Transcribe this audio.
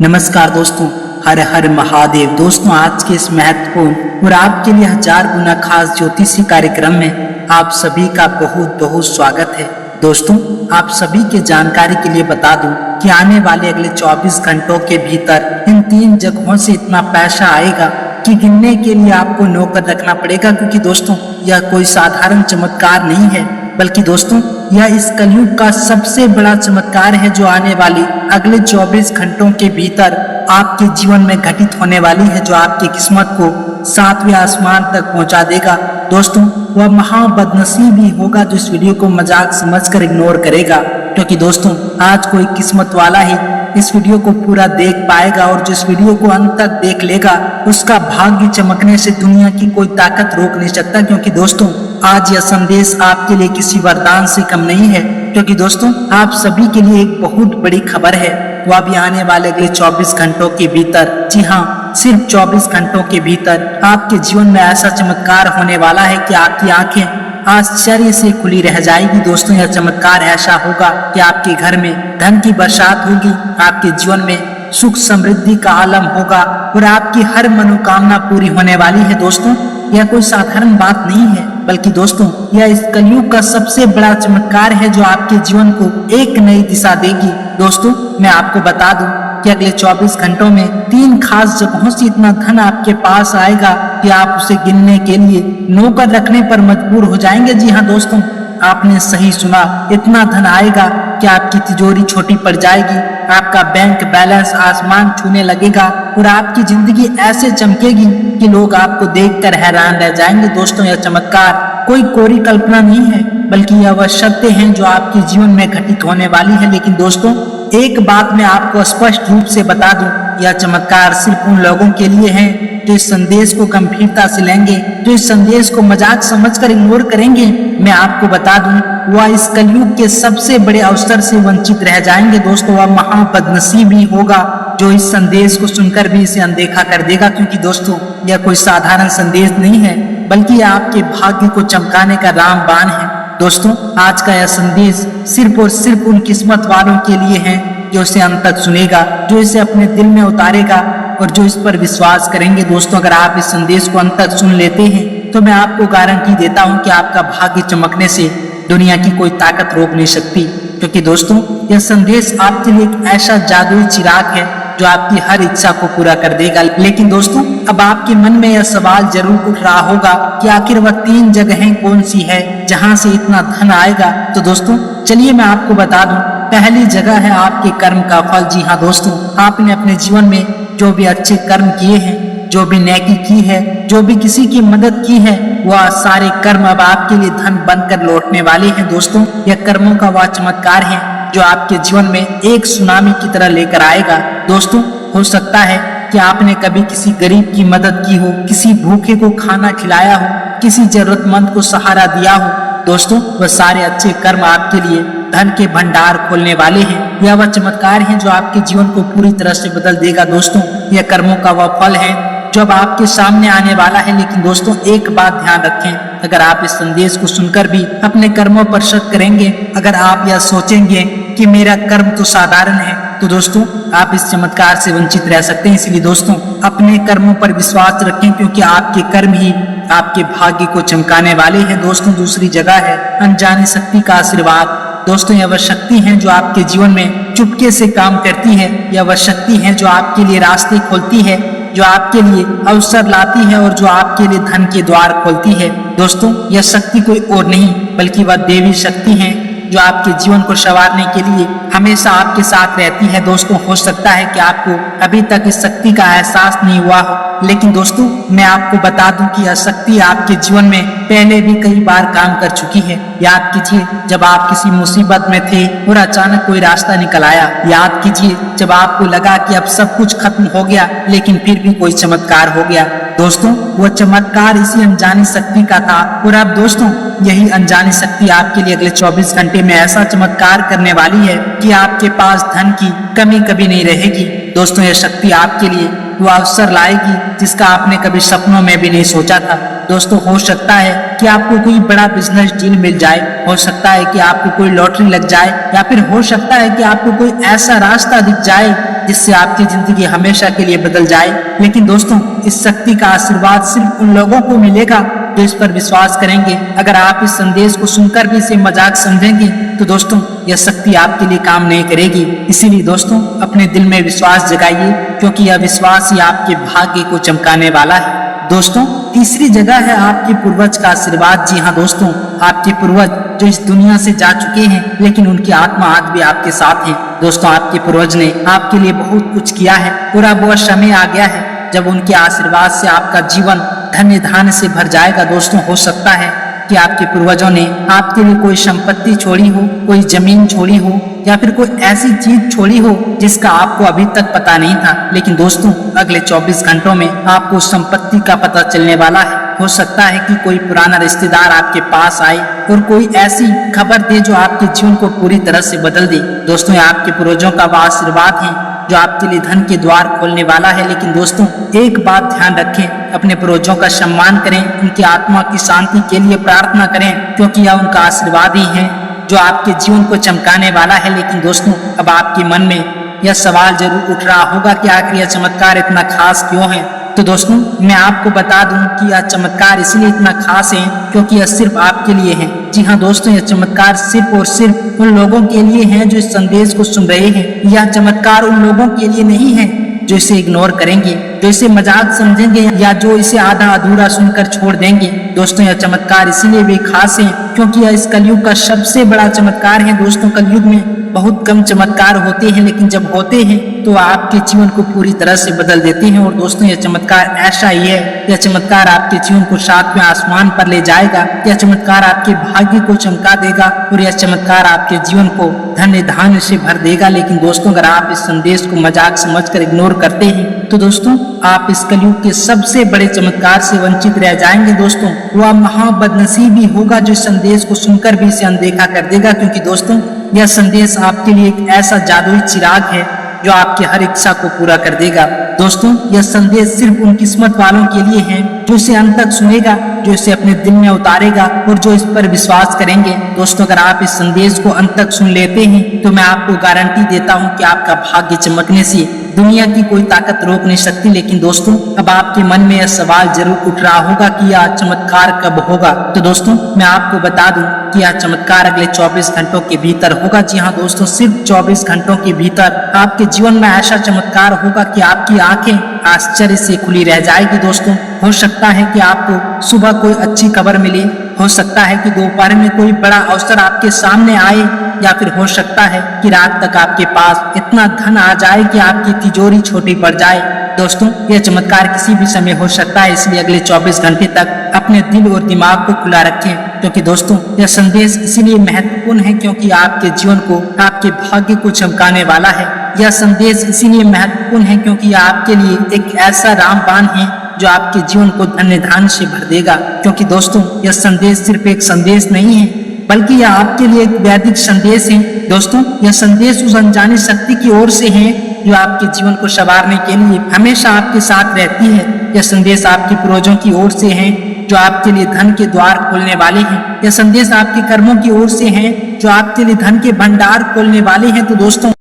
नमस्कार दोस्तों, हर हर महादेव। दोस्तों, आज के इस महत्वपूर्ण और आपके लिए 1000 गुना खास ज्योतिषी कार्यक्रम में आप सभी का बहुत बहुत स्वागत है। दोस्तों, आप सभी के जानकारी के लिए बता दूं कि आने वाले अगले 24 घंटों के भीतर इन 3 जगहों से इतना पैसा आएगा कि गिनने के लिए आपको नौकर रखना पड़ेगा, क्योंकि दोस्तों यह कोई साधारण चमत्कार नहीं है, बल्कि दोस्तों यह इस कलयुग का सबसे बड़ा चमत्कार है जो आने वाली अगले 24 घंटों के भीतर आपके जीवन में घटित होने वाली है, जो आपकी किस्मत को 7वें आसमान तक पहुंचा देगा। दोस्तों, वह महा बदनसीब ही होगा जो इस वीडियो को मजाक समझकर इग्नोर करेगा, क्योंकि दोस्तों आज कोई किस्मत वाला ही इस वीडियो को पूरा देख पाएगा, और जो इस वीडियो को अंत तक देख लेगा उसका भाग्य चमकने से दुनिया की कोई ताकत रोक नहीं सकता। क्योंकि दोस्तों आज यह संदेश आपके लिए किसी वरदान से कम नहीं है, क्योंकि दोस्तों आप सभी के लिए एक बहुत बड़ी खबर है। वह भी आने वाले अगले 24 घंटों के भीतर, जी हाँ, सिर्फ 24 घंटों के भीतर आपके जीवन में ऐसा चमत्कार होने वाला है कि आपकी आंखें आश्चर्य से खुली रह जाएगी। दोस्तों, यह चमत्कार ऐसा होगा कि आपके घर में धन की बरसात होगी, आपके जीवन में सुख समृद्धि का आलम होगा और आपकी हर मनोकामना पूरी होने वाली है। दोस्तों, यह कोई साधारण बात नहीं है, बल्कि दोस्तों यह इस कलयुग का सबसे बड़ा चमत्कार है जो आपके जीवन को एक नई दिशा देगी। दोस्तों, मैं आपको बता दूं कि अगले 24 घंटों में 3 खास जगहों से इतना धन आपके पास आएगा कि आप उसे गिनने के लिए नौकर रखने पर मजबूर हो जाएंगे। जी हाँ दोस्तों, आपने सही सुना, इतना धन आएगा कि आपकी तिजोरी छोटी पड़ जाएगी, आपका बैंक बैलेंस आसमान छूने लगेगा और आपकी जिंदगी ऐसे चमकेगी कि लोग आपको देखकर हैरान रह जाएंगे। दोस्तों, यह चमत्कार कोई कोरी कल्पना नहीं है, बल्कि यह वह सत्य है जो आपके जीवन में घटित होने वाली है। लेकिन दोस्तों एक बात मैं आपको स्पष्ट रूप से बता दूं, यह चमत्कार सिर्फ उन लोगों के लिए है जो इस संदेश को गंभीरता से लेंगे, जो इस संदेश को मजाक समझकर इग्नोर करेंगे। मैं आपको बता दूं, वह इस कलयुग के सबसे बड़े अवसर से वंचित रह जाएंगे। दोस्तों, वह महा बदनसीब ही होगा जो इस संदेश को सुनकर भी इसे अनदेखा कर देगा, क्योंकि दोस्तों यह कोई साधारण संदेश नहीं है, बल्कि यह आपके भाग्य को चमकाने का रामबाण है। दोस्तों, आज का यह संदेश सिर्फ और सिर्फ उन किस्मत वालों के लिए है जो इसे अंत तक सुनेगा, जो इसे अपने दिल में उतारेगा और जो इस पर विश्वास करेंगे। दोस्तों, अगर आप इस संदेश को अंत तक सुन लेते हैं तो मैं आपको गारंटी देता हूं कि आपका भाग्य चमकने से दुनिया की कोई ताकत रोक नहीं सकती, क्योंकि दोस्तों यह संदेश आपके लिए एक ऐसा जादुई चिराग है जो आपकी हर इच्छा को पूरा कर देगा। लेकिन दोस्तों अब आपके मन में यह सवाल जरूर उठ रहा होगा कि आखिर वह 3 जगहें कौन सी है जहां से इतना धन आएगा। तो दोस्तों चलिए मैं आपको बता दूं, पहली जगह है आपके कर्म का फल। जी हाँ दोस्तों, आपने अपने जीवन में जो भी अच्छे कर्म किए हैं, जो भी नेकी की है, जो भी किसी की मदद की है, वह सारे कर्म अब आपके लिए धन बनकर लौटने वाले हैं। दोस्तों, यह कर्मों का वह चमत्कार है जो आपके जीवन में एक सुनामी की तरह लेकर आएगा। दोस्तों, हो सकता है कि आपने कभी किसी गरीब की मदद की हो, किसी भूखे को खाना खिलाया हो, किसी जरूरतमंद को सहारा दिया हो। दोस्तों, वह सारे अच्छे कर्म आपके लिए धन के भंडार खोलने वाले हैं। यह वह चमत्कार है जो आपके जीवन को पूरी तरह से बदल देगा। दोस्तों, यह कर्मों का वह फल है जो अब आपके सामने आने वाला है। लेकिन दोस्तों एक बात ध्यान रखें, अगर आप इस संदेश को सुनकर भी अपने कर्मों पर शक करेंगे, अगर आप यह सोचेंगे कि मेरा कर्म तो साधारण है, तो दोस्तों आप इस चमत्कार से वंचित रह सकते हैं। इसलिए दोस्तों अपने कर्मों पर विश्वास रखें, क्योंकि आपके कर्म ही आपके भाग्य को चमकाने वाले हैं। दोस्तों, दूसरी जगह है अनजानी शक्ति का आशीर्वाद। दोस्तों, यह वह शक्ति है जो आपके जीवन में चुपके से काम करती है। यह वह शक्ति है जो आपके लिए रास्ते खोलती है, जो आपके लिए अवसर लाती है और जो आपके लिए धन के द्वार खोलती है। दोस्तों, यह शक्ति कोई और नहीं बल्कि वह देवी शक्ति है जो आपके जीवन को संवारने के लिए हमेशा आपके साथ रहती है। दोस्तों, हो सकता है कि आपको अभी तक इस शक्ति का एहसास नहीं हुआ हो, लेकिन दोस्तों मैं आपको बता दूं कि यह शक्ति आपके जीवन में पहले भी कई बार काम कर चुकी है। याद कीजिए जब आप किसी मुसीबत में थे और अचानक कोई रास्ता निकल आया। याद कीजिए जब आपको लगा कि अब सब कुछ खत्म हो गया, लेकिन फिर भी कोई चमत्कार हो गया। दोस्तों, वह चमत्कार इसी अनजानी शक्ति का था। और अब दोस्तों यही अनजानी शक्ति आपके लिए अगले 24 घंटे में ऐसा चमत्कार करने वाली है कि आपके पास धन की कमी कभी नहीं रहेगी। दोस्तों, यह शक्ति आपके लिए वो अवसर लाएगी जिसका आपने कभी सपनों में भी नहीं सोचा था। दोस्तों, हो सकता है कि आपको कोई बड़ा बिजनेस डील मिल जाए, हो सकता है कि आपको कोई लॉटरी लग जाए, या फिर हो सकता है कि आपको कोई ऐसा रास्ता दिख जाए जिससे आपकी जिंदगी हमेशा के लिए बदल जाए। लेकिन दोस्तों, इस शक्ति का आशीर्वाद सिर्फ उन लोगों को मिलेगा जो इस पर विश्वास करेंगे। अगर आप इस संदेश को सुनकर भी इसे मजाक समझेंगे तो दोस्तों, यह शक्ति आपके लिए काम नहीं करेगी। इसीलिए दोस्तों, अपने दिल में विश्वास जगाइए, क्योंकि यह विश्वास ही आपके भाग्य को चमकाने वाला है। दोस्तों, तीसरी जगह है आपके पूर्वज का आशीर्वाद। जी हाँ दोस्तों, आपके पूर्वज जो इस दुनिया से जा चुके हैं, लेकिन उनकी आत्मा आज भी आपके साथ है। दोस्तों, आपके पूर्वज ने आपके लिए बहुत कुछ किया है और अब वह समय आ गया है जब उनके आशीर्वाद से आपका जीवन धन्य धान्य से भर जाएगा। दोस्तों, हो सकता है कि आपके पूर्वजों ने आपके लिए कोई संपत्ति छोड़ी हो, कोई जमीन छोड़ी हो, या फिर कोई ऐसी चीज छोड़ी हो जिसका आपको अभी तक पता नहीं था। लेकिन दोस्तों, अगले 24 घंटों में आपको उस संपत्ति का पता चलने वाला है। हो सकता है कि कोई पुराना रिश्तेदार आपके पास आए और कोई ऐसी खबर दे जो आपके जीवन को पूरी तरह से बदल दे। दोस्तों, ये आपके पूर्वजों का वह आशीर्वाद है जो आपके लिए धन के द्वार खोलने वाला है। लेकिन दोस्तों, एक बात ध्यान रखें, अपने पूर्वजों का सम्मान करें, उनकी आत्मा की शांति के लिए प्रार्थना करें, क्योंकि यह उनका आशीर्वाद ही है जो आपके जीवन को चमकाने वाला है। लेकिन दोस्तों, अब आपके मन में यह सवाल जरूर उठ रहा होगा कि आखिर यह चमत्कार इतना खास क्यों है। तो दोस्तों, मैं आपको बता दूं कि यह चमत्कार इसलिए इतना खास है क्योंकि यह सिर्फ आपके लिए है। जी हाँ दोस्तों, यह चमत्कार सिर्फ और सिर्फ उन लोगों के लिए है जो इस संदेश को सुन रहे हैं। यह चमत्कार उन लोगों के लिए नहीं है जो इसे इग्नोर करेंगे, जो इसे मजाक समझेंगे या जो इसे आधा अधूरा सुनकर छोड़ देंगे। दोस्तों, यह चमत्कार इसीलिए भी खास है क्योंकि यह इस कलयुग का सबसे बड़ा चमत्कार है। दोस्तों, कलयुग में बहुत कम चमत्कार होते हैं, लेकिन जब होते हैं तो आपके जीवन को पूरी तरह से बदल देते हैं। और दोस्तों, यह चमत्कार ऐसा ही है, यह चमत्कार आपके जीवन को सातवें आसमान पर ले जाएगा। यह चमत्कार आपके भाग्य को चमका देगा और यह चमत्कार आपके जीवन को धन्य धान्य से भर देगा। लेकिन दोस्तों, अगर आप इस संदेश को मजाक समझकर इग्नोर करते हैं तो दोस्तों, आप इस कलयुग के सबसे बड़े चमत्कार से वंचित रह जाएंगे। दोस्तों, वह महाबदनसीब ही होगा जो इस संदेश को सुनकर भी इसे अनदेखा कर देगा, क्योंकि दोस्तों, यह संदेश आपके लिए एक ऐसा जादुई चिराग है जो आपकी हर इच्छा को पूरा कर देगा। दोस्तों, यह संदेश सिर्फ उन किस्मत वालों के लिए है जो इसे अंत तक सुनेगा, जो इसे अपने दिल में उतारेगा और जो इस पर विश्वास करेंगे। दोस्तों, अगर आप इस संदेश को अंत तक सुन लेते हैं तो मैं आपको गारंटी देता हूं कि आपका भाग्य चमकने से दुनिया की कोई ताकत रोक नहीं सकती। लेकिन दोस्तों, अब आपके मन में यह सवाल जरूर उठ रहा होगा कि यह चमत्कार कब होगा। तो दोस्तों, मैं आपको बता दूं कि यह चमत्कार अगले 24 घंटों के भीतर होगा। जी हाँ दोस्तों, सिर्फ 24 घंटों के भीतर आपके जीवन में ऐसा चमत्कार होगा कि आपकी आंखें आश्चर्य से खुली रह जाएगी। दोस्तों, हो सकता है कि आपको सुबह कोई अच्छी खबर मिले, हो सकता है कि दोपहर में कोई बड़ा अवसर आपके सामने आए, या फिर हो सकता है कि रात तक आपके पास इतना धन आ जाए कि आपकी तिजोरी छोटी पड़ जाए। दोस्तों, यह चमत्कार किसी भी समय हो सकता है, इसलिए अगले 24 घंटे तक अपने दिल और दिमाग को खुला रखें, क्योंकि दोस्तों, यह संदेश इसीलिए महत्वपूर्ण है क्योंकि आपके जीवन को, आपके भाग्य को चमकाने वाला है। यह संदेश इसीलिए महत्वपूर्ण है क्योंकि यह आपके लिए एक ऐसा रामबाण है जो आपके जीवन को धन्य धान्य से भर देगा। क्योंकि दोस्तों, यह संदेश सिर्फ एक संदेश नहीं है, बल्कि यह आपके लिए एक वैदिक संदेश है। दोस्तों, यह संदेश उस अनजानी शक्ति की ओर से है जो आपके जीवन को संवारने के लिए हमेशा आपके साथ रहती है। यह संदेश आपके पूर्वजों की ओर से है जो आपके लिए धन के द्वार खोलने वाले हैं। यह संदेश आपके कर्मों की ओर से है जो आपके लिए धन के भंडार खोलने वाले हैं। तो दोस्तों,